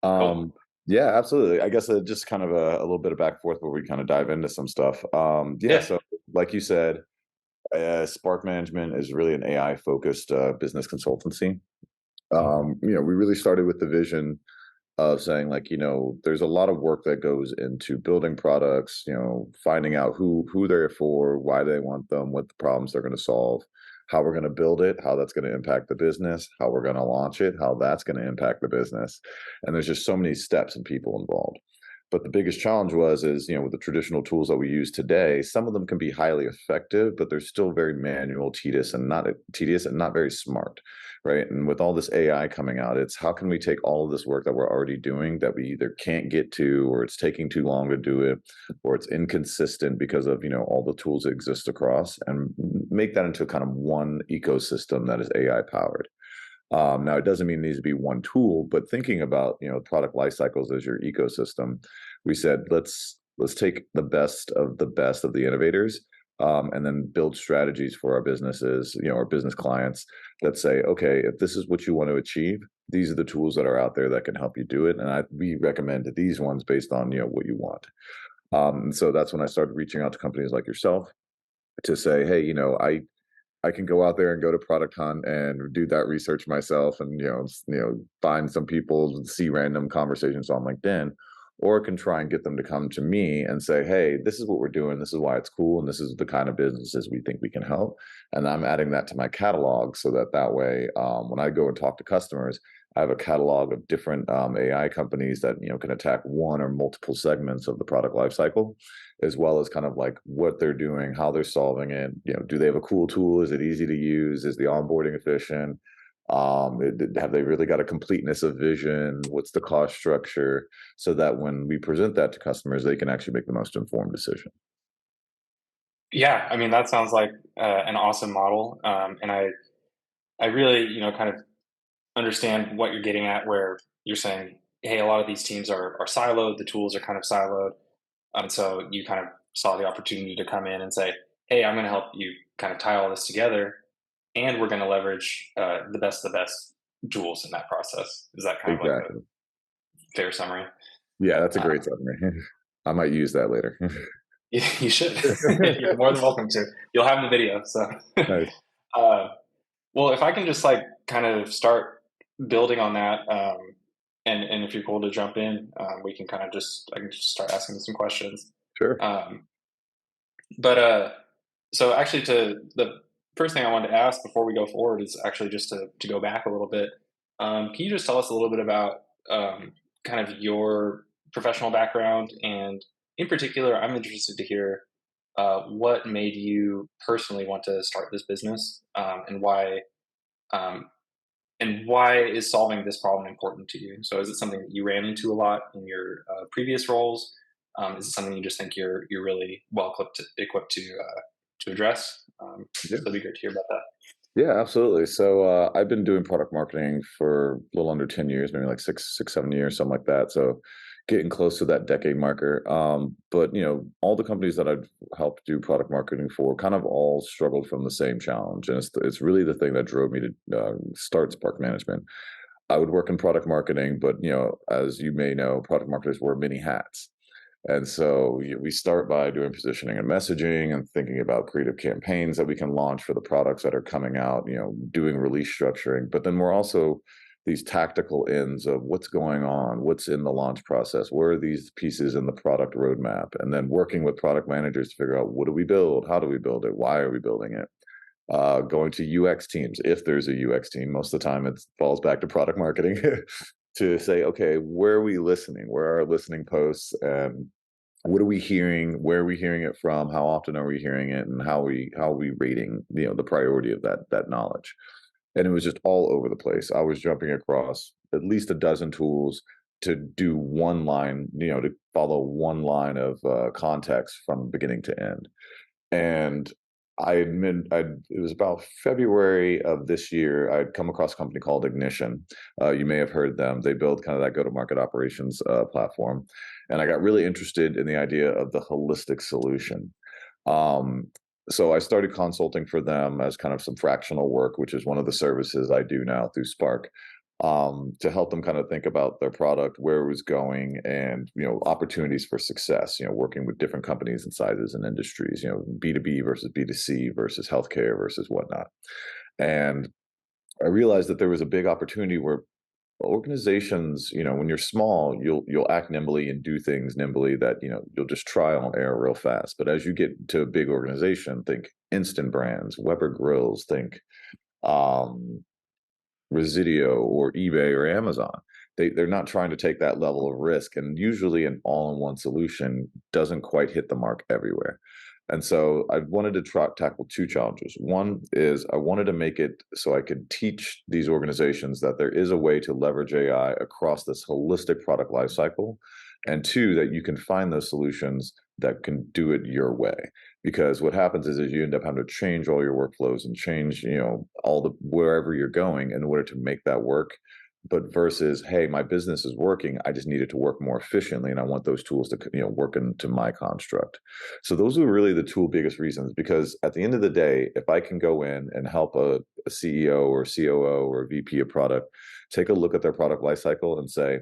Cool. Um, yeah, absolutely. I guess just kind of a little bit of back and forth where we kind of dive into some stuff. Yeah, Yeah. so like you said, Spark Management is really an AI focused business consultancy. We really started with the vision of saying like, there's a lot of work that goes into building products, finding out who they're for, why they want them, what the problems they're going to solve, how we're going to build it, how that's going to impact the business, how we're going to launch it, how that's going to impact the business. And there's just so many steps and people involved. But the biggest challenge is, with the traditional tools that we use today, some of them can be highly effective, but they're still very manual, tedious and not very smart, right? And with all this AI coming out, it's how can we take all of this work that we're already doing that we either can't get to, or it's taking too long to do it, or it's inconsistent because of, all the tools that exist across, and make that into kind of one ecosystem that is AI powered. Now, it doesn't mean it needs to be one tool, but thinking about product life cycles as your ecosystem, we said let's take the best of the innovators, and then build strategies for our businesses, our business clients that say, okay, if this is what you want to achieve, these are the tools that are out there that can help you do it, and we recommend these ones based on what you want. And so that's when I started reaching out to companies like yourself to say, hey, I can go out there and go to Product Hunt and do that research myself, and find some people, see random conversations on LinkedIn, or can try and get them to come to me and say, "Hey, this is what we're doing. This is why it's cool, and this is the kind of businesses we think we can help." And I'm adding that to my catalog so that way, when I go and talk to customers, I have a catalog of different AI companies that can attack one or multiple segments of the product lifecycle, as well as kind of like what they're doing, how they're solving it. Do they have a cool tool? Is it easy to use? Is the onboarding efficient? Have they really got a completeness of vision? What's the cost structure? So that when we present that to customers, they can actually make the most informed decision. Yeah. I mean, that sounds like an awesome model. And I really, kind of understand what you're getting at, where you're saying, hey, a lot of these teams are siloed, the tools are kind of siloed. So you kind of saw the opportunity to come in and say, hey, I'm going to help you kind of tie all this together, and we're going to leverage the best tools in that process. Is that kind of like a Exactly. fair summary? Yeah, that's a Uh, great summary. I might use that later. you should. You're more than welcome to. You'll have the video. So, Nice. uh, well, if I can just like kind of start building on that, and if you're cool to jump in, we can kind of just I can just start asking you some questions. Sure. Um, but so actually, to the first thing I wanted to ask before we go forward is actually just to go back a little bit. Can you just tell us a little bit about kind of your professional background, and in particular, I'm interested to hear what made you personally want to start this business, um, and why is solving this problem important to you? So, is it something that you ran into a lot in your previous roles? Is it something you just think you're really well equipped to address? Yeah. So, it'd be great to hear about that. Yeah, absolutely. So I've been doing product marketing for a little under 10 years, maybe like 7 years, something like that. So getting close to that decade marker. But all the companies that I've helped do product marketing for kind of all struggled from the same challenge. And it's really the thing that drove me to start Spark Management. I would work in product marketing, but as you may know, product marketers wear many hats. And so we start by doing positioning and messaging and thinking about creative campaigns that we can launch for the products that are coming out, doing release structuring. But then we're also these tactical ends of what's going on, what's in the launch process, where are these pieces in the product roadmap, and then working with product managers to figure out what do we build, how do we build it, why are we building it. Going to UX teams, if there's a UX team, most of the time it falls back to product marketing to say, okay, where are we listening? Where are our listening posts? And what are we hearing? Where are we hearing it from? How often are we hearing it? And how are we rating the priority of that knowledge? And it was just all over the place. I was jumping across at least a dozen tools to do one line, to follow one line of context from beginning to end. And I admit, it was about February of this year. I'd come across a company called Ignition. You may have heard them. They build kind of that go-to-market operations platform, and I got really interested in the idea of the holistic solution. Um, so I started consulting for them as kind of some fractional work, which is one of the services I do now through Spark. to help them kind of think about their product, where it was going, and opportunities for success. Working with different companies and sizes and industries. B2B versus B2C versus healthcare versus whatnot. And I realized that there was a big opportunity where organizations, when you're small, you'll act nimbly and do things nimbly that you'll just trial and error real fast. But as you get to a big organization, think instant brands, Weber grills, think um, Residio or eBay or Amazon. They're not trying to take that level of risk, and usually an all-in-one solution doesn't quite hit the mark everywhere. And so I wanted to tackle two challenges. One is I wanted to make it so I could teach these organizations that there is a way to leverage AI across this holistic product lifecycle, and two, that you can find those solutions that can do it your way. Because what happens is you end up having to change all your workflows and change all the wherever you're going in order to make that work. But versus, hey, my business is working, I just need it to work more efficiently, and I want those tools to work into my construct. So those are really the two biggest reasons. Because at the end of the day, if I can go in and help a CEO or COO or a VP of product take a look at their product lifecycle and say,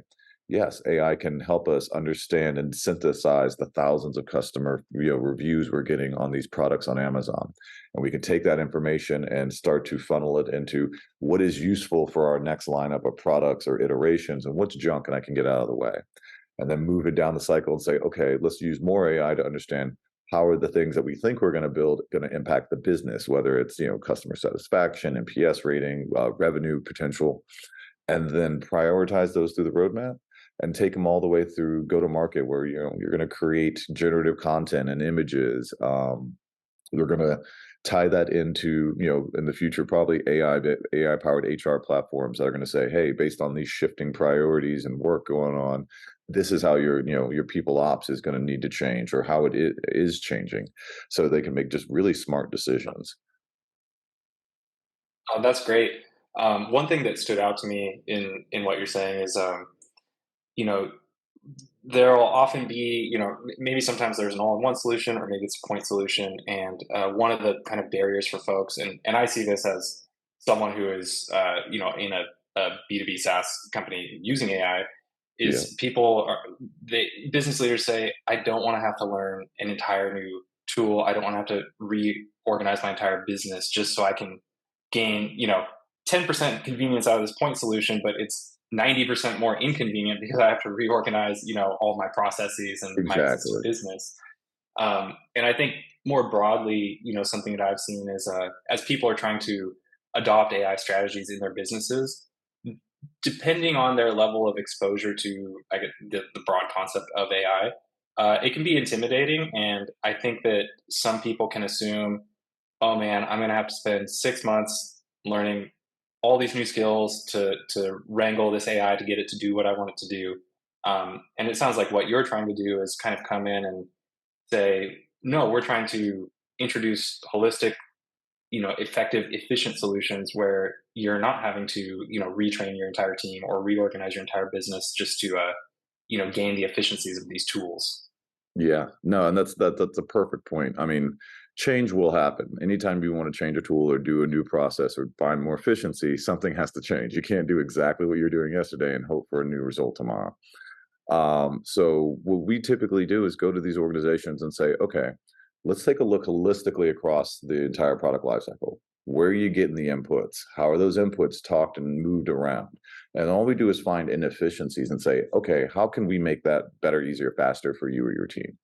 yes, AI can help us understand and synthesize the thousands of customer reviews we're getting on these products on Amazon. And we can take that information and start to funnel it into what is useful for our next lineup of products or iterations, and what's junk and I can get out of the way. And then move it down the cycle and say, okay, let's use more AI to understand how are the things that we think we're going to build going to impact the business, whether it's customer satisfaction, NPS rating, revenue potential, and then prioritize those through the roadmap and take them all the way through go to market, where you're going to create generative content and images. We're going to tie that into in the future probably AI powered HR platforms that are going to say, hey, based on these shifting priorities and work going on, this is how your people ops is going to need to change, or how is changing, so they can make just really smart decisions. That's great. One thing that stood out to me in what you're saying is, you know, there will often be, maybe sometimes there's an all-in-one solution, or maybe it's a point solution. And one of the kind of barriers for folks, and I see this as someone who is, in a B2B SaaS company using AI, Yeah, is business leaders say, I don't want to have to learn an entire new tool. I don't want to have to reorganize my entire business just so I can gain, 10% convenience out of this point solution, but it's 90% more inconvenient because I have to reorganize, all my processes and my existing exactly. business. And I think more broadly, something that I've seen is, as people are trying to adopt AI strategies in their businesses, depending on their level of exposure to, I guess, the broad concept of AI, it can be intimidating. And I think that some people can assume, oh man, I'm going to have to spend 6 months learning all these new skills to wrangle this AI to get it to do what I want it to do. And it sounds like what you're trying to do is kind of come in and say, no, we're trying to introduce holistic, effective, efficient solutions where you're not having to, retrain your entire team or reorganize your entire business just to, gain the efficiencies of these tools. Yeah, no, and that's a perfect point. I mean, change will happen. Anytime you want to change a tool or do a new process or find more efficiency, something has to change. You can't do exactly what you're doing yesterday and hope for a new result tomorrow. So what we typically do is go to these organizations and say, okay, let's take a look holistically across the entire product lifecycle. Where are you getting the inputs? How are those inputs talked and moved around? And all we do is find inefficiencies and say, okay, how can we make that better, easier, faster for you or your team?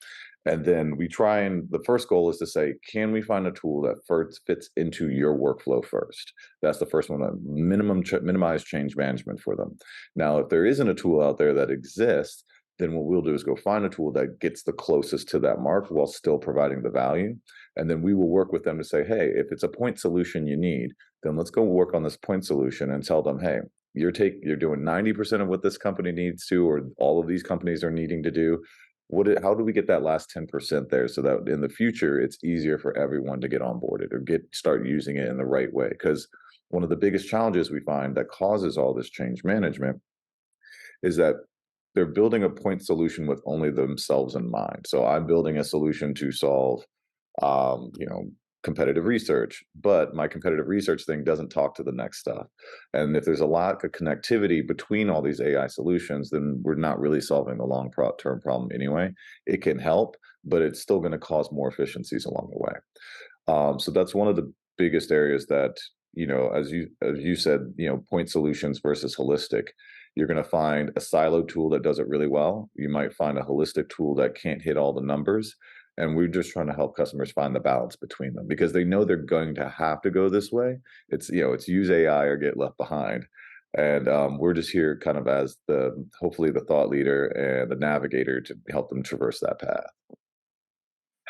And then we try, and the first goal is to say, can we find a tool that first fits into your workflow first? That's the first one, minimize change management for them. Now, if there isn't a tool out there that exists, then what we'll do is go find a tool that gets the closest to that mark while still providing the value. And then we will work with them to say, hey, if it's a point solution you need, then let's go work on this point solution and tell them, hey, you're doing 90% of what this company needs to, or all of these companies are needing to do. How do we get that last 10% there, so that in the future it's easier for everyone to get onboarded or start using it in the right way? Because one of the biggest challenges we find that causes all this change management is that they're building a point solution with only themselves in mind. So I'm building a solution to solve, competitive research, but my competitive research thing doesn't talk to the next stuff. And if there's a lack of connectivity between all these AI solutions, then we're not really solving the term problem anyway. It can help, but it's still going to cause more efficiencies along the way. So that's one of the biggest areas that, as you said, point solutions versus holistic. You're going to find a siloed tool that does it really well. You might find a holistic tool that can't hit all the numbers. And we're just trying to help customers find the balance between them because they know they're going to have to go this way. It's use AI or get left behind. And we're just here kind of as hopefully the thought leader and the navigator to help them traverse that path.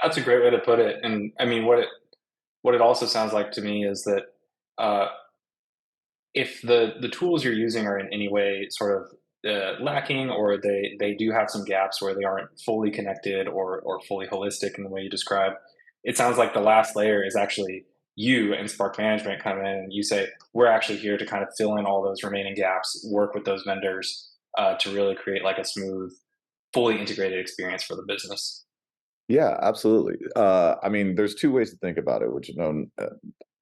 That's a great way to put it. And I mean, what it also sounds like to me is that uh, if the tools you're using are in any way sort of lacking, or they do have some gaps where they aren't fully connected or fully holistic in the way you describe, it sounds like the last layer is actually you and Spark Management come in and you say, we're actually here to kind of fill in all those remaining gaps, work with those vendors to really create like a smooth, fully integrated experience for the business. Yeah, absolutely. I mean, there's two ways to think about it, which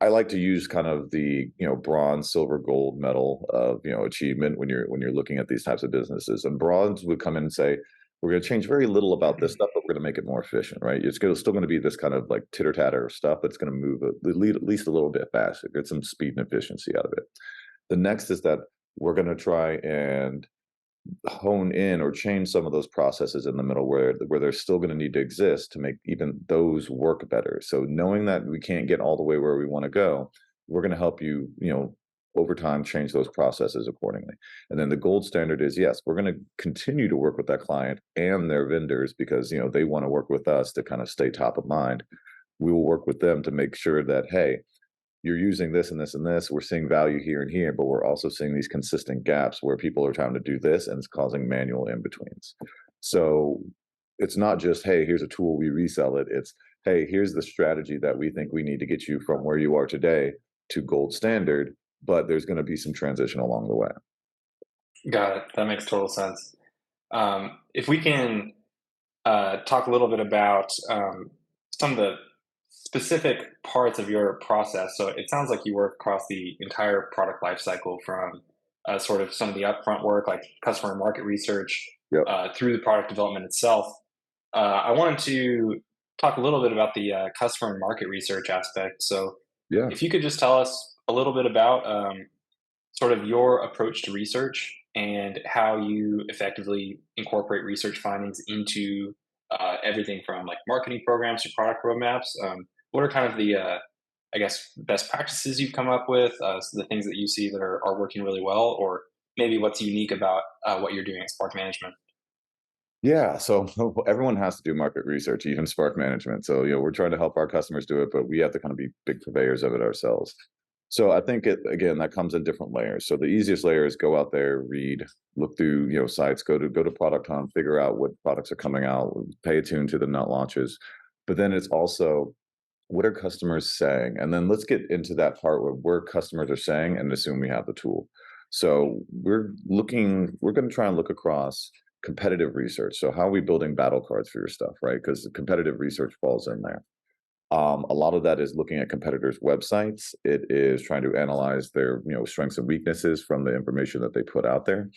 I like to use kind of the bronze, silver, gold medal of achievement when you're looking at these types of businesses. And bronze would come in and say, we're going to change very little about this stuff, but we're going to make it more efficient, right? Still going to be this kind of like titter tatter stuff that's going to move at least a little bit faster, get some speed and efficiency out of it. The next is that we're going to try and hone in or change some of those processes in the middle where they're still going to need to exist to make even those work better. So knowing that we can't get all the way where we want to go, we're going to help you, over time change those processes accordingly. And then the gold standard is yes, we're going to continue to work with that client and their vendors because they want to work with us to kind of stay top of mind. We will work with them to make sure that hey, you're using this and this and this. We're seeing value here and here, but we're also seeing these consistent gaps where people are trying to do this and it's causing manual in betweens. So it's not just, hey, here's a tool, we resell it. It's, hey, here's the strategy that we think we need to get you from where you are today to gold standard, but there's going to be some transition along the way. Got it. That makes total sense. If we can talk a little bit about some of the specific parts of your process. So it sounds like you work across the entire product lifecycle from sort of some of the upfront work, like customer market research, Yep. through the product development itself. I wanted to talk a little bit about the customer and market research aspect. So Yeah. if you could just tell us a little bit about sort of your approach to research and how you effectively incorporate research findings into everything from like marketing programs to product roadmaps. What are kind of the, I guess, best practices you've come up with, so the things that you see that are working really well, or maybe what's unique about what you're doing at Spark Management? Yeah, so everyone has to do market research, even Spark Management. So, we're trying to help our customers do it, but we have to kind of be big purveyors of it ourselves. So I think again that comes in different layers. So the easiest layer is go out there, read, look through sites, go to Product Hunt, figure out what products are coming out, pay attuned to the nut launches. But then it's also what are customers saying, and then let's get into that part where customers are saying and assume we have the tool. So we're going to try and look across competitive research. So how are we building battle cards for your stuff, right? Because competitive research falls in there. A lot of that is looking at competitors' websites. It is trying to analyze their, strengths and weaknesses from the information that they put out there.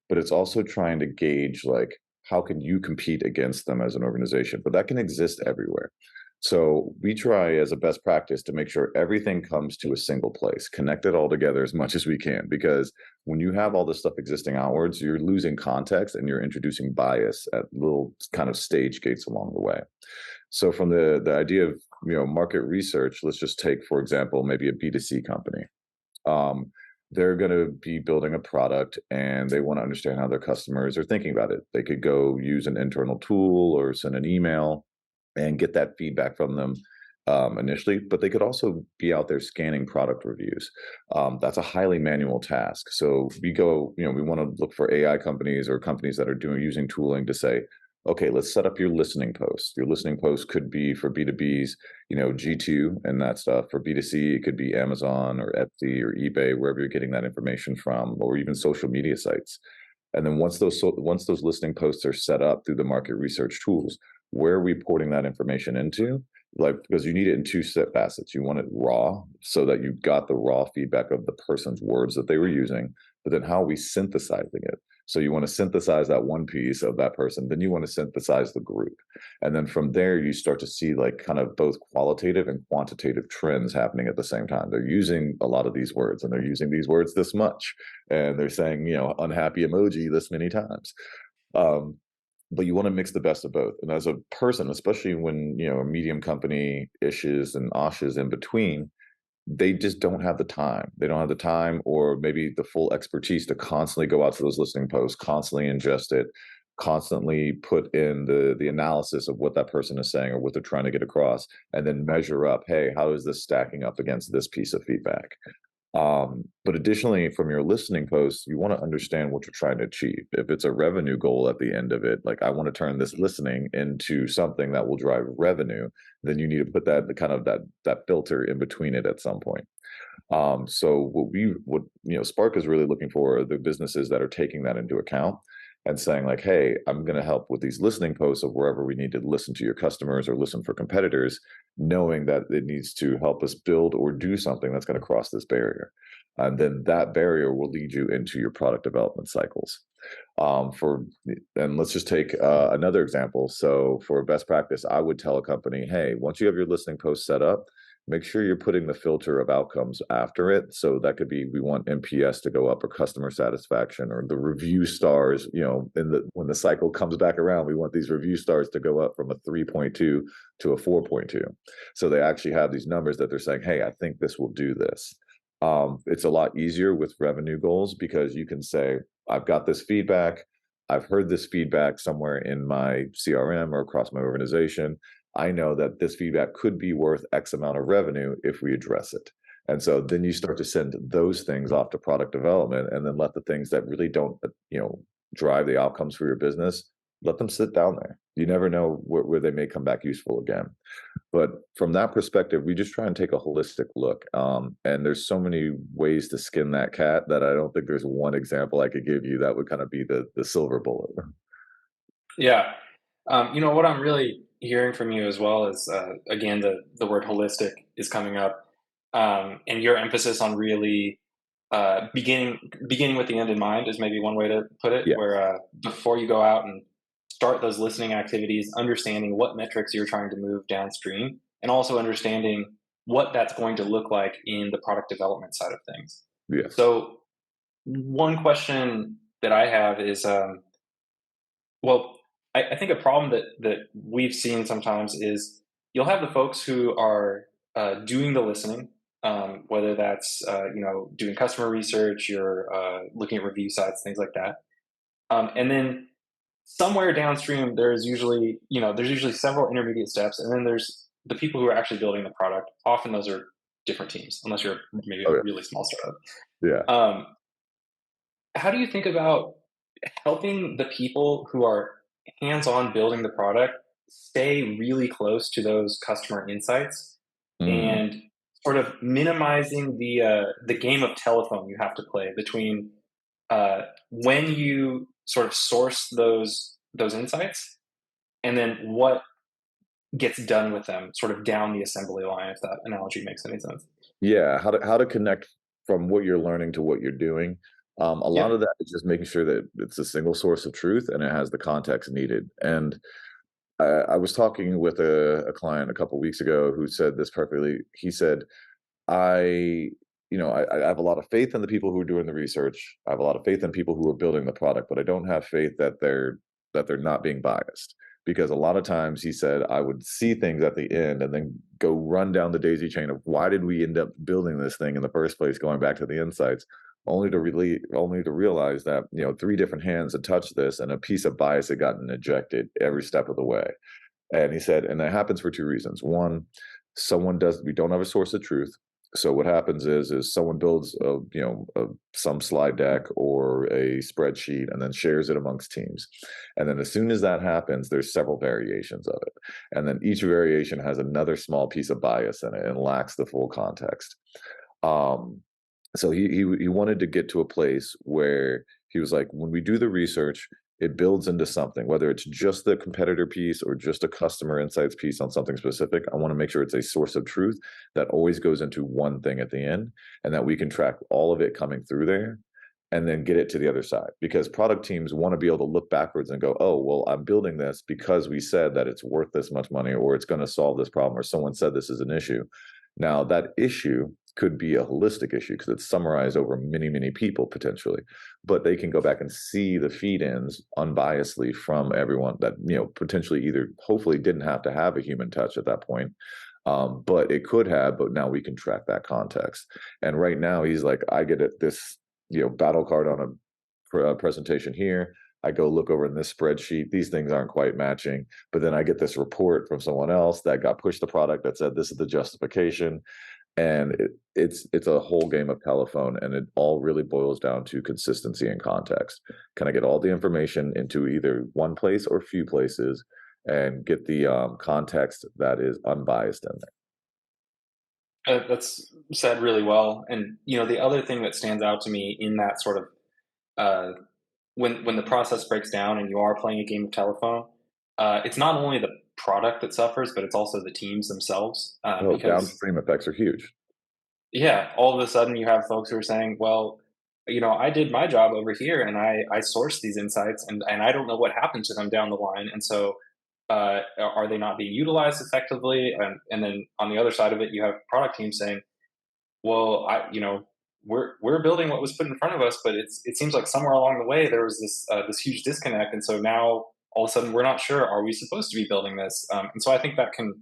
But it's also trying to gauge like how can you compete against them as an organization. But that can exist everywhere. So we try as a best practice to make sure everything comes to a single place, connect it all together as much as we can. Because when you have all this stuff existing outwards, you're losing context and you're introducing bias at little kind of stage gates along the way. So from the idea of market research, let's just take for example maybe a B2C company. Um, they're going to be building a product and they want to understand how their customers are thinking about it. They could go use an internal tool or send an email and get that feedback from them initially, but they could also be out there scanning product reviews. That's a highly manual task. So we want to look for AI companies or companies that are using tooling to say, okay, let's set up your listening post. Your listening post could be for B2Bs, G2 and that stuff. For B2C, it could be Amazon or Etsy or eBay, wherever you're getting that information from, or even social media sites. And then once those listening posts are set up through the market research tools, where are we porting that information into? like, because you need it in two set facets. You want it raw so that you got the raw feedback of the person's words that they were using, but then how are we synthesizing it? So you want to synthesize that one piece of that person, then you want to synthesize the group. And then from there, you start to see like kind of both qualitative and quantitative trends happening at the same time. They're using a lot of these words and they're using these words this much. And they're saying, unhappy emoji this many times. Um, but you want to mix the best of both. And as a person, especially when, a medium company issues and oshes in between, they just don't have the time. They don't have the time or maybe the full expertise to constantly go out to those listening posts, constantly ingest it, constantly put in the analysis of what that person is saying or what they're trying to get across, and then measure up, hey, how is this stacking up against this piece of feedback? But additionally, from your listening posts, you want to understand what you're trying to achieve. If it's a revenue goal at the end of it, like I want to turn this listening into something that will drive revenue, then you need to put that the kind of that filter in between it at some point. So what Spark is really looking for are the businesses that are taking that into account and saying like, hey, I'm going to help with these listening posts of wherever we need to listen to your customers or listen for competitors, knowing that it needs to help us build or do something that's going to cross this barrier. And then that barrier will lead you into your product development cycles. For and let's just take another example. So for best practice, I would tell a company, hey, once you have your listening post set up, make sure you're putting the filter of outcomes after it. So that could be we want NPS to go up or customer satisfaction or the review stars, when the cycle comes back around, we want these review stars to go up from a 3.2 to a 4.2. So they actually have these numbers that they're saying, hey, I think this will do this. It's a lot easier with revenue goals because you can say, I've got this feedback. I've heard this feedback somewhere in my CRM or across my organization. I know that this feedback could be worth X amount of revenue if we address it. And so then you start to send those things off to product development and then let the things that really don't, drive the outcomes for your business, let them sit down there. You never know where they may come back useful again. But from that perspective, we just try and take a holistic look. And there's so many ways to skin that cat that I don't think there's one example I could give you that would kind of be the silver bullet. Yeah. What I'm really hearing from you as well is, again, the word holistic is coming up, and your emphasis on really beginning with the end in mind is maybe one way to put it. Yeah. Where before you go out and start those listening activities, understanding what metrics you're trying to move downstream, and also understanding what that's going to look like in the product development side of things. Yes. So, one question that I have is, well, I think a problem that we've seen sometimes is you'll have the folks who are doing the listening, whether that's doing customer research, you're looking at review sites, things like that, and then somewhere downstream there's usually several intermediate steps, and then there's the people who are actually building the product. Often those are different teams, unless you're maybe a Oh really small startup. yeah. Um, how do you think about helping the people who are hands-on building the product stay really close to those customer insights Yeah. and sort of minimizing the game of telephone you have to play between when you sort of source those insights and then what gets done with them sort of down the assembly line, if that analogy makes any sense. Yeah, how to connect from what you're learning to what you're doing. A lot Yep. of that is just making sure that it's a single source of truth and it has the context needed. And I was talking with a client a couple weeks ago who said this perfectly. He said, I, I have a lot of faith in the people who are doing the research. I have a lot of faith in people who are building the product, but I don't have faith that they're not being biased. Because a lot of times he said I would see things at the end and then go run down the daisy chain of why did we end up building this thing in the first place, going back to the insights, only to realize that three different hands had touched this and a piece of bias had gotten ejected every step of the way. And he said, and that happens for two reasons. One, we don't have a source of truth. So what happens is someone builds some slide deck or a spreadsheet and then shares it amongst teams. And then as soon as that happens, there's several variations of it. And then each variation has another small piece of bias in it and lacks the full context. Um, so he wanted to get to a place where he was like, when we do the research, it builds into something, whether it's just the competitor piece or just a customer insights piece on something specific. I want to make sure it's a source of truth that always goes into one thing at the end, and that we can track all of it coming through there and then get it to the other side. Because product teams want to be able to look backwards and go, oh, well, I'm building this because we said that it's worth this much money, or it's going to solve this problem, or someone said this is an issue. Now, that issue could be a holistic issue because it's summarized over many, many people potentially, but they can go back and see the feed ins unbiasedly from everyone that, potentially either hopefully didn't have to have a human touch at that point. But it could have, but now we can track that context. And right now he's like, I get it, this, battle card on a presentation here. I go look over in this spreadsheet. These things aren't quite matching. But then I get this report from someone else that got pushed the product that said this is the justification. And it's a whole game of telephone, and it all really boils down to consistency and context. Can I get all the information into either one place or few places, and get the context that is unbiased in there? That's said really well. And the other thing that stands out to me in that sort of uh, when the process breaks down and you are playing a game of telephone, it's not only the product that suffers, but it's also the teams themselves. Oh, Because downstream effects are huge. yeah, all of a sudden you have folks who are saying, "Well, I did my job over here, and I sourced these insights, and I don't know what happened to them down the line, and so are they not being utilized effectively?" And then on the other side of it, you have product teams saying, well, we're building what was put in front of us, but it seems like somewhere along the way there was this huge disconnect, and so now all of a sudden we're not sure, are we supposed to be building this? And so I think that can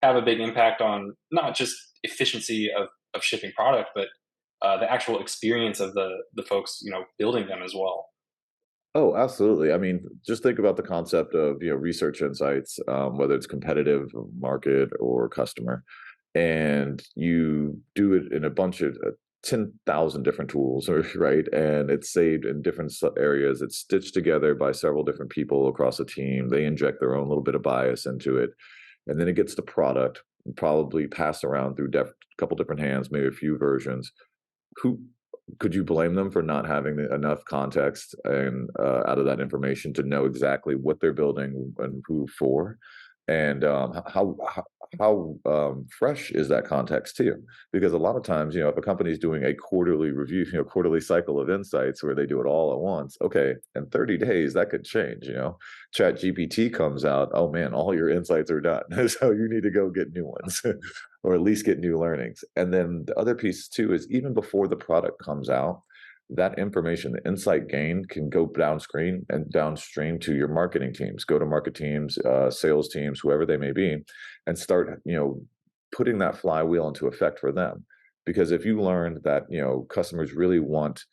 have a big impact on not just efficiency of shipping product, but the actual experience of the folks building them as well. Oh, absolutely. I mean, just think about the concept of, research insights, whether it's competitive market or customer, and you do it in a bunch of 10,000 different tools, or right, and it's saved in different areas. It's stitched together by several different people across a team. They inject their own little bit of bias into it, and then it gets the product, probably passed around through couple different hands, maybe a few versions. Who could you blame them for not having enough context and out of that information to know exactly what they're building and who for, and how fresh is that context too? Because a lot of times, if a company is doing a quarterly review, quarterly cycle of insights where they do it all at once, okay, in 30 days that could change. Chat GPT comes out, oh man, all your insights are done, so you need to go get new ones. Or at least get new learnings. And then the other piece too is even before the product comes out, that information, the insight gained can go downstream to your marketing teams, go to market teams, sales teams, whoever they may be, and start, putting that flywheel into effect for them. Because if you learned that, customers really want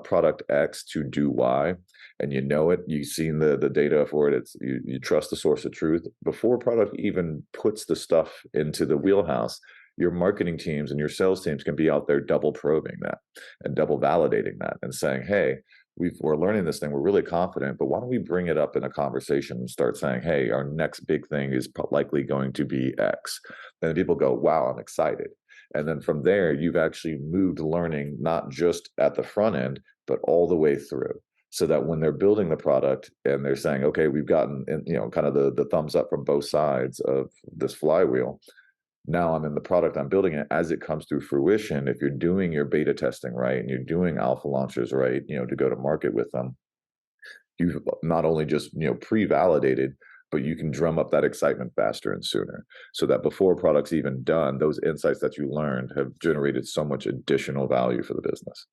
product X to do Y, and you've seen the data for it, you trust the source of truth before product even puts the stuff into the wheelhouse. Your marketing teams and your sales teams can be out there double probing that and double validating that and saying, hey, we're learning this thing, we're really confident, but why don't we bring it up in a conversation and start saying, hey, our next big thing is likely going to be X. Then people go, wow, I'm excited. And then from there, you've actually moved learning not just at the front end, but all the way through. So that when they're building the product and they're saying, okay, we've gotten, kind of the thumbs up from both sides of this flywheel. Now I'm in the product, I'm building it as it comes through fruition. If you're doing your beta testing right and you're doing alpha launches right, to go to market with them, you've not only just, pre-validated, but you can drum up that excitement faster and sooner, so that before a product's even done, those insights that you learned have generated so much additional value for the business.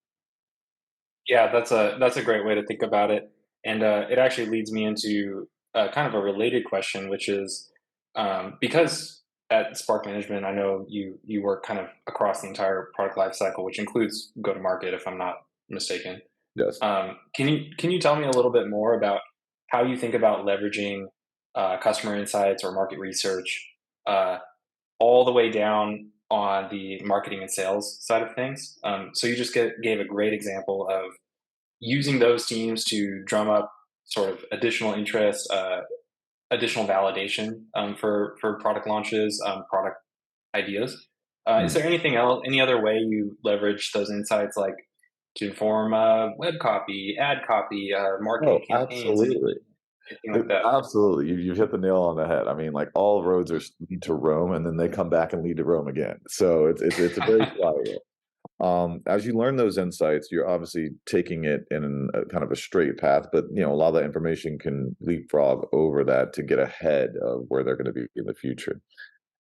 Yeah, that's a great way to think about it, and it actually leads me into kind of a related question, which is because at Spark Management, I know you work kind of across the entire product life cycle, which includes go to market, if I'm not mistaken. Yes. Can you tell me a little bit more about how you think about leveraging customer insights or market research uh, all the way down on the marketing and sales side of things? So you just gave a great example of using those teams to drum up sort of additional interest, additional validation for product launches, product ideas. Is Mm. there anything else, any other way you leverage those insights, like to inform web copy, ad copy, marketing Oh, campaigns, absolutely. anything like that. Absolutely. You've hit the nail on the head. I mean, like all roads lead to Rome, and then they come back and lead to Rome again. So it's a very flywheel. As you learn those insights, you're obviously taking it in a kind of a straight path, but a lot of that information can leapfrog over that to get ahead of where they're going to be in the future.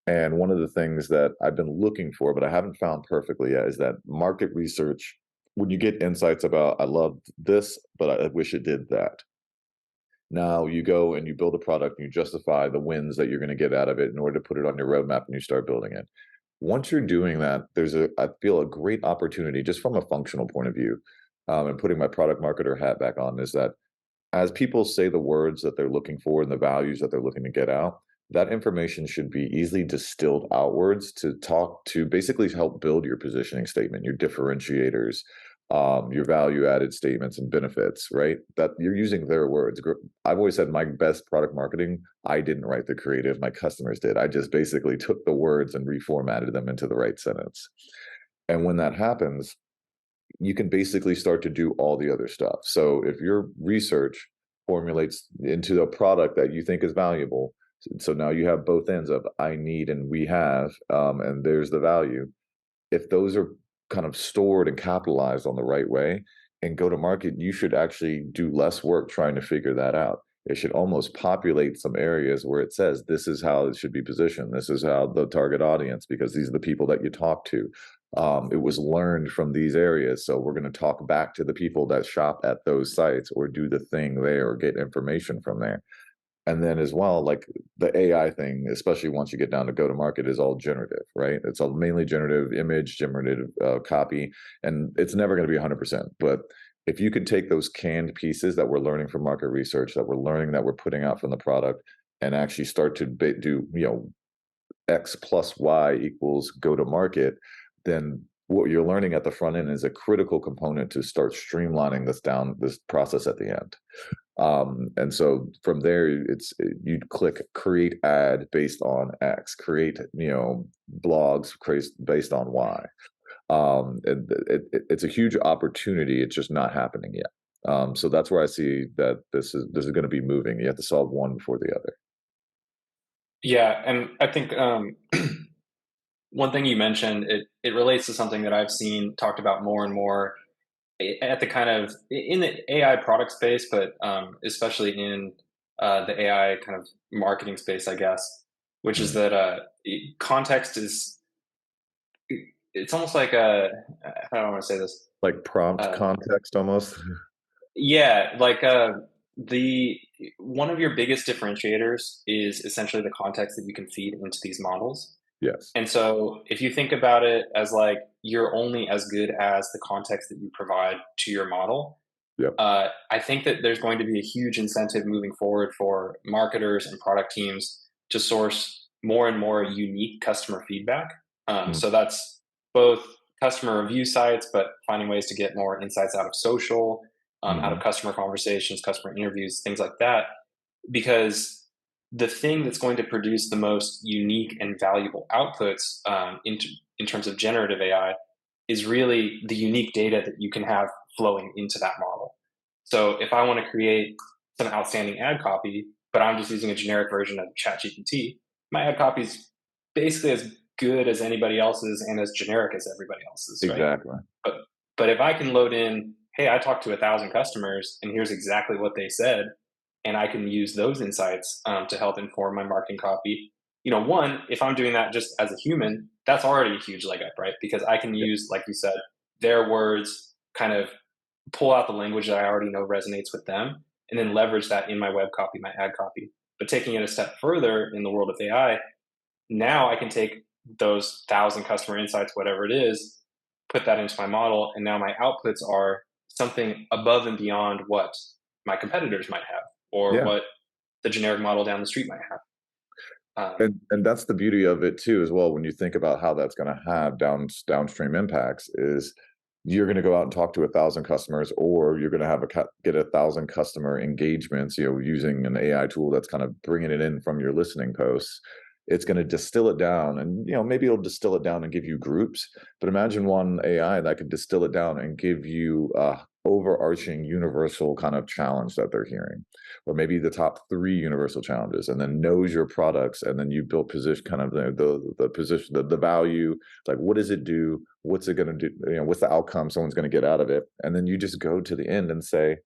And one of the things that I've been looking for, but I haven't found perfectly yet, is that market research. When you get insights about, I love this, but I wish it did that. Now you go and you build a product and you justify the wins that you're going to get out of it in order to put it on your roadmap and you start building it. Once you're doing that, I feel a great opportunity just from a functional point of view, and putting my product marketer hat back on, is that as people say the words that they're looking for and the values that they're looking to get out, that information should be easily distilled outwards to talk to basically help build your positioning statement, your differentiators, your value added statements and benefits, right? That you're using their words. I've always said my best product marketing, I didn't write the creative, my customers did. I just basically took the words and reformatted them into the right sentence. And when that happens, you can basically start to do all the other stuff. So if your research formulates into a product that you think is valuable, so now you have both ends of I need and we have, and there's the value. If those are kind of stored and capitalized on the right way and go to market, you should actually do less work trying to figure that out. It should almost populate some areas where it says this is how it should be positioned. This is how the target audience, because these are the people that you talk to. It was learned from these areas. So we're going to talk back to the people that shop at those sites or do the thing there or get information from there. And then as well, like the AI thing, especially once you get down to go to market, is all generative, right? It's all mainly generative image, generative copy, and it's never going to be 100%. But if you could take those canned pieces that we're learning from market research, that we're learning that we're putting out from the product, and actually start to do, X plus Y equals go to market, then what you're learning at the front end is a critical component to start streamlining this process at the end. And so from there, you'd click create ad based on X, create blogs based on Y. It's a huge opportunity. It's just not happening yet. So that's where I see that this is going to be moving. You have to solve one before the other. Yeah, and I think one thing you mentioned, it relates to something that I've seen talked about more and more at the kind of in the AI product space, but especially in the AI kind of marketing space, I guess, which is Mm. that context is it's almost like a I don't want to say this. Like prompt Uh, context almost. yeah, like the one of your biggest differentiators is essentially the context that you can feed into these models. Yes. And so if you think about it as like you're only as good as the context that you provide to your model, Yep. I think that there's going to be a huge incentive moving forward for marketers and product teams to source more and more unique customer feedback. Mm. So that's both customer review sites, but finding ways to get more insights out of social, out of Mhm. customer conversations, customer interviews, things like that. Because the thing that's going to produce the most unique and valuable outputs in terms of generative AI is really the unique data that you can have flowing into that model. So if I want to create some outstanding ad copy, but I'm just using a generic version of ChatGPT, my ad copy is basically as good as anybody else's and as generic as everybody else's, right? Exactly. But but if I can load in, hey, I talked to 1,000 customers and here's exactly what they said, and I can use those insights to help inform my marketing copy. One, if I'm doing that just as a human, that's already a huge leg up, right? Because I can Yeah. use, like you said, their words, kind of pull out the language that I already know resonates with them, and then leverage that in my web copy, my ad copy. But taking it a step further in the world of AI, now I can take those 1,000 customer insights, whatever it is, put that into my model, and now my outputs are something above and beyond what my competitors might have or Yeah. what the generic model down the street might have. And that's the beauty of it too, as well. When you think about how that's going to have downstream impacts, is you're going to go out and talk to 1,000 customers, or you're going to have get 1,000 customer engagements, using an AI tool that's kind of bringing it in from your listening posts. It's going to distill it down, and maybe it'll distill it down and give you groups. But imagine one AI that could distill it down and give you a overarching universal kind of challenge that they're hearing, or maybe the top three universal challenges, and then knows your products, and then you build position kind of the position, the value, like what does it do, what's it going to do, what's the outcome someone's going to get out of it, and then you just go to the end and say,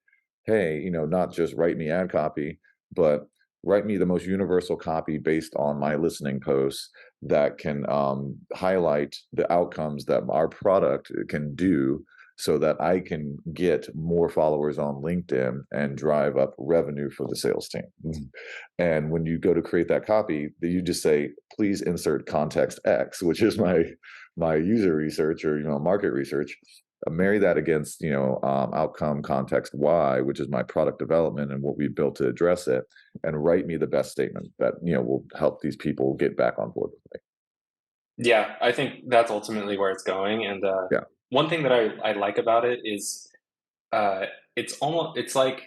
hey, not just write me ad copy, but write me the most universal copy based on my listening posts that can highlight the outcomes that our product can do, so that I can get more followers on LinkedIn and drive up revenue for the sales team. And when you go to create that copy, you just say, please insert context X, which is my user research, or market research. Marry that against outcome context Y, which is my product development and what we built to address it, and write me the best statement that will help these people get back on board with me. Yeah, I think that's ultimately where it's going. And Yeah. one thing that I like about it is uh, it's like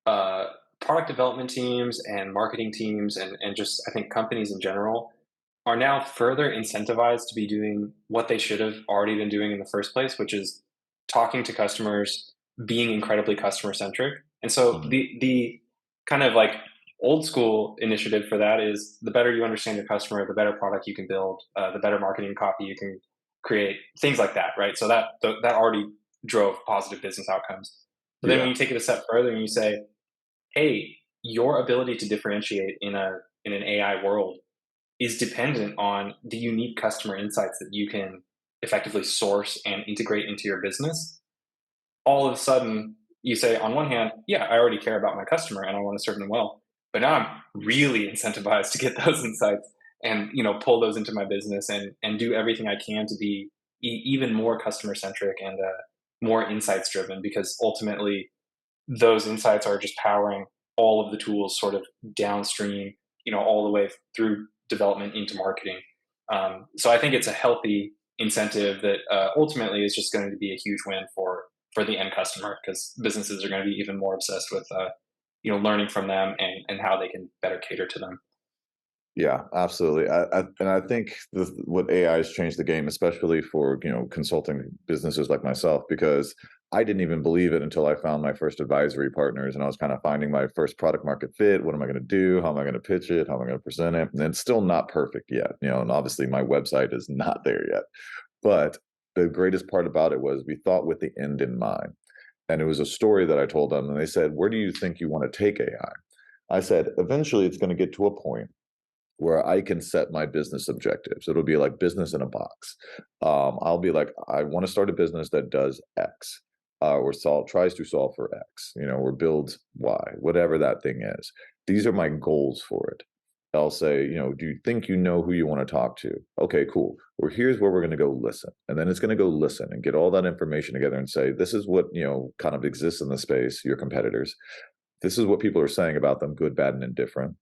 uh, product development teams and marketing teams and just I think companies in general are now further incentivized to be doing what they should have already been doing in the first place, which is talking to customers, being incredibly customer centric. And so Mhm. the kind of like old school initiative for that is the better you understand your customer, the better product you can build, the better marketing copy you can create, things like that, right? So that already drove positive business outcomes. But then when Yeah. you take it a step further and you say, hey, your ability to differentiate in an AI world is dependent on the unique customer insights that you can effectively source and integrate into your business. All of a sudden, you say, on one hand, yeah, I already care about my customer and I want to serve them well, but now I'm really incentivized to get those insights and pull those into my business and do everything I can to be even more customer centric and more insights driven, because ultimately those insights are just powering all of the tools sort of downstream, all the way through development into marketing. So I think it's a healthy incentive that ultimately is just going to be a huge win for the end customer, because businesses are going to be even more obsessed with learning from them and how they can better cater to them. Yeah, absolutely. And I think what AI has changed the game, especially for consulting businesses like myself, because I didn't even believe it until I found my first advisory partners, and I was kind of finding my first product market fit. What am I going to do? How am I going to pitch it? How am I going to present it? And it's still not perfect yet, and obviously my website is not there yet. But the greatest part about it was we thought with the end in mind. And it was a story that I told them, and they said, "Where do you think you want to take AI?" I said, "Eventually, it's going to get to a point where I can set my business objectives. It'll be like business in a box. I'll be like, I want to start a business that does X, or tries to solve for X, or builds Y, whatever that thing is. These are my goals for it. I'll say, do you think you know who you want to talk to? Okay, cool. Well, here's where we're going to go listen. And then it's going to go listen and get all that information together and say, this is what, kind of exists in the space, your competitors. This is what people are saying about them, good, bad, and indifferent.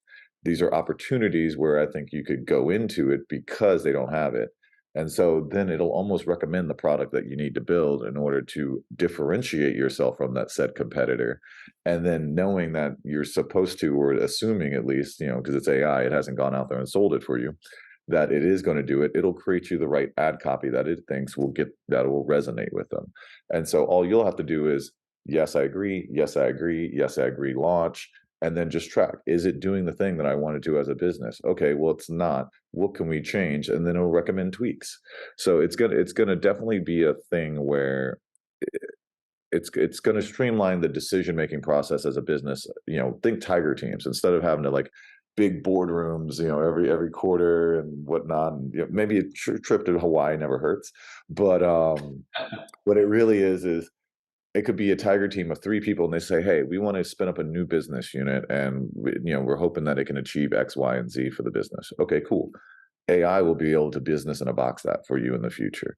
These are opportunities where I think you could go into it because they don't have it. And so then it'll almost recommend the product that you need to build in order to differentiate yourself from that said competitor. And then knowing that you're supposed to, or assuming at least, because it's AI, it hasn't gone out there and sold it for you, that it is going to do it. It'll create you the right ad copy that it thinks that will resonate with them. And so all you'll have to do is, yes, I agree. Yes, I agree. Yes, I agree. Launch, and then just track. Is it doing the thing that I want to do as a business? Okay, well, it's not. What can we change? And then it'll recommend tweaks. So it's gonna definitely be a thing where it's going to streamline the decision making process as a business. Think tiger teams instead of having to like big boardrooms, every quarter and whatnot. And, maybe a trip to Hawaii never hurts, but what it really is it could be a tiger team of three people, and they say, hey, we want to spin up a new business unit, and we're hoping that it can achieve X, Y, and Z for the business. Okay, cool. AI will be able to business in a box that for you in the future.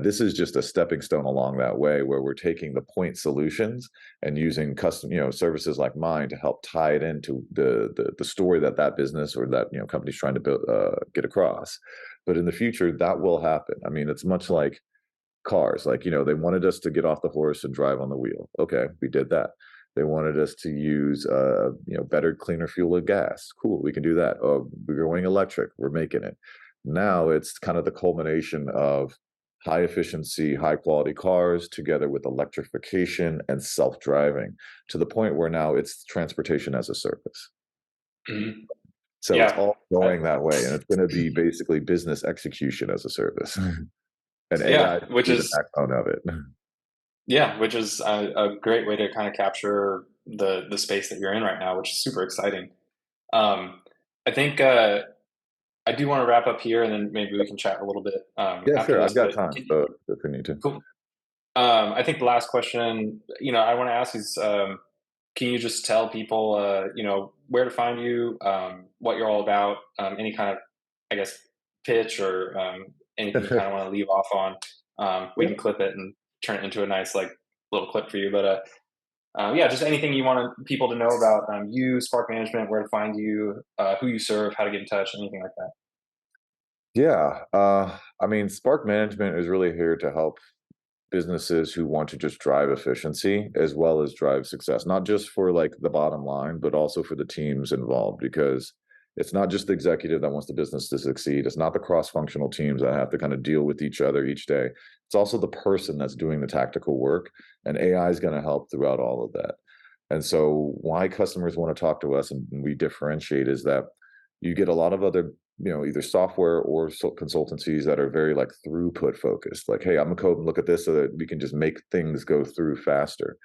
This is just a stepping stone along that way, where we're taking the point solutions and using custom, services like mine to help tie it into the story that business or that company's trying to build, get across. But in the future, that will happen. I mean, it's much like cars. Like, they wanted us to get off the horse and drive on the wheel. Okay, we did that. They wanted us to use, better, cleaner fuel and gas. Cool, we can do that. Oh, we're going electric. We're making it. Now it's kind of the culmination of high efficiency, high quality cars together with electrification and self driving to the point where now it's transportation as a service. Mhm. So it's Yeah. all I, going that way, and it's going to be basically business execution as a service, and AI yeah, is which be the is backbone of it. yeah, which is a great way to kind of capture the space that you're in right now, which is super exciting. Um, I think I do want to wrap up here, and then maybe we can chat a little bit Yeah, after sure. this. I've got But time, can, so if we need to. cool. I think the last question, I want to ask is, can you just tell people, where to find you, what you're all about, any kind of, I guess, pitch or anything you kind of want to leave off on? We Yeah. can clip it and turn it into a nice, like, little clip for you. But yeah, just anything you want people to know about you, Spark Management, where to find you, who you serve, how to get in touch, anything like that. Yeah. I mean, Spark Management is really here to help businesses who want to just drive efficiency as well as drive success, not just for like the bottom line, but also for the teams involved, because it's not just the executive that wants the business to succeed. It's not the cross-functional teams that have to kind of deal with each other each day. It's also the person that's doing the tactical work, and AI is going to help throughout all of that. And so why customers want to talk to us and we differentiate is that you get a lot of other, either software or consultancies that are very like throughput focused. Like, hey, I'm gonna code and look at this so that we can just make things go through faster.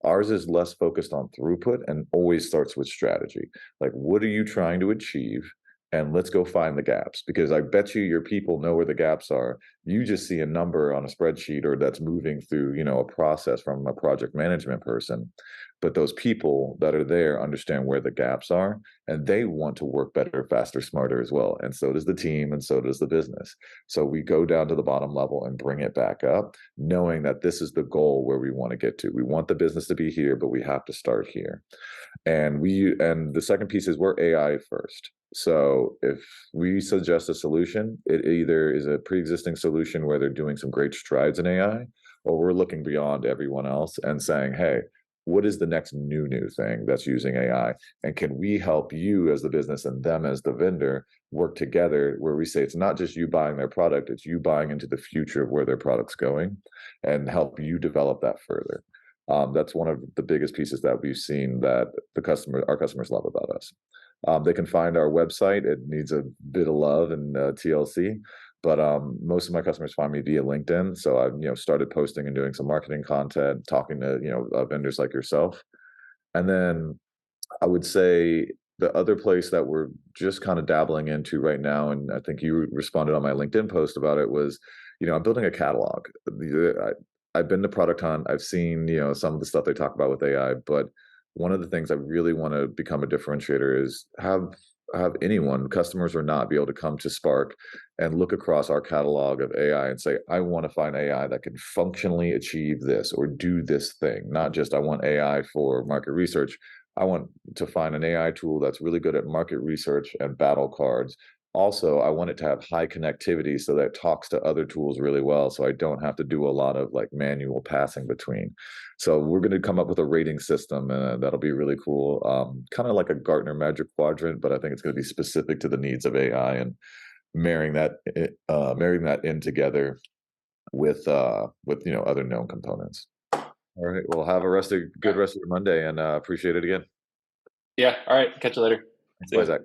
Ours is less focused on throughput and always starts with strategy. Like, what are you trying to achieve? And let's go find the gaps, because I bet you your people know where the gaps are. You just see a number on a spreadsheet or that's moving through, a process from a project management person. But those people that are there understand where the gaps are, and they want to work better, faster, smarter as well. And so does the team, and so does the business. So we go down to the bottom level and bring it back up, knowing that this is the goal where we want to get to. We want the business to be here, but we have to start here. And the second piece is we're AI first. So if we suggest a solution, it either is a pre-existing solution where they're doing some great strides in AI, or we're looking beyond everyone else and saying, hey, what is the next new thing that's using AI? And can we help you as the business and them as the vendor work together, where we say it's not just you buying their product, it's you buying into the future of where their product's going, and help you develop that further. That's one of the biggest pieces that we've seen that our customers love about us. They can find our website. It needs a bit of love and TLC, but most of my customers find me via LinkedIn. So I've started posting and doing some marketing content, talking to vendors like yourself, and then I would say the other place that we're just kind of dabbling into right now, and I think you responded on my LinkedIn post about it, was, I'm building a catalog. I've been to Product Hunt. I've seen, some of the stuff they talk about with AI, but one of the things I really want to become a differentiator is have anyone, customers or not, be able to come to Spark and look across our catalog of AI and say, I want to find AI that can functionally achieve this or do this thing, not just I want AI for market research. I want to find an AI tool that's really good at market research and battle cards. Also, I want it to have high connectivity so that it talks to other tools really well, so I don't have to do a lot of like manual passing between. So we're going to come up with a rating system, and that'll be really cool. Kind of like a Gartner Magic Quadrant, but I think it's going to be specific to the needs of AI and marrying that in together with other known components. All right. Well, have a good rest of your Monday, and appreciate it again. Yeah. All right. Catch you later. Thanks. See Bye, ya. Zach.